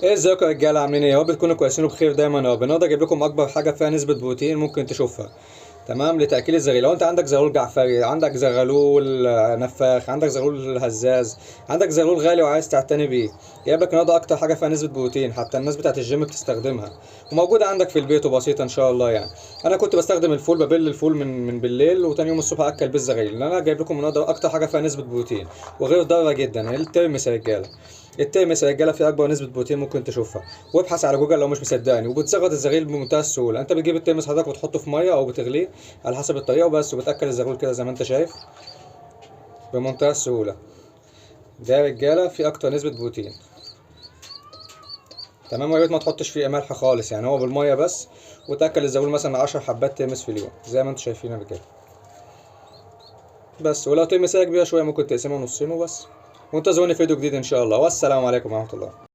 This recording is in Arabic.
ايه ازيكم يا رجاله، عاملين ايه؟ يا رب تكونوا كويسين وبخير دايما. يا رب النهارده اجيب لكم اكبر حاجه فيها نسبه بروتين ممكن تشوفها. تمام، لتاكيل الزغيل. لو انت عندك زغلول جعفري، عندك زغلول نفاخ، عندك زغلول هزاز، عندك زغلول غالي وعايز تعتني بيه، جايب لك النهارده اكتر حاجه فيها نسبه بروتين، حتى الناس بتاعت الجيم بتستخدمها وموجوده عندك في البيت وبسيطه ان شاء الله يعني. انا كنت بستخدم الفول، ببل الفول من بالليل، وتاني يوم الصبح اكل بالزغيل. انا جايب لكم النهارده اكتر حاجه فيها نسبه بروتين وغير ضاره جدا، الترمس يا رجاله. الترمس يا رجاله فيه اكبر نسبه بروتين ممكن تشوفها. وابحث على جوجل لو مش مصدقني. وبتزغط الزغيل بمنتهى السهوله، انت بتجيب الترمس حضرتك وتحطه في ميه او بتغليه على حسب الطريقه وبس، وبتاكل الزغلول كده زي ما انت شايف بمنتهى السهوله. ده يا رجاله فيه اكتر نسبه بروتين. تمام، ويا ريت ما تحطش فيه ملح خالص، يعني هو بالميه بس. وتاكل الزغلول مثلا 10 حبات ترمس في اليوم زي ما انتم شايفين يا رجاله. بس ولو ترمسيه كبيره شويه ممكن تقسمها نصين وبس. وانتظروني في فيديو جديد ان شاء الله، والسلام عليكم ورحمه الله.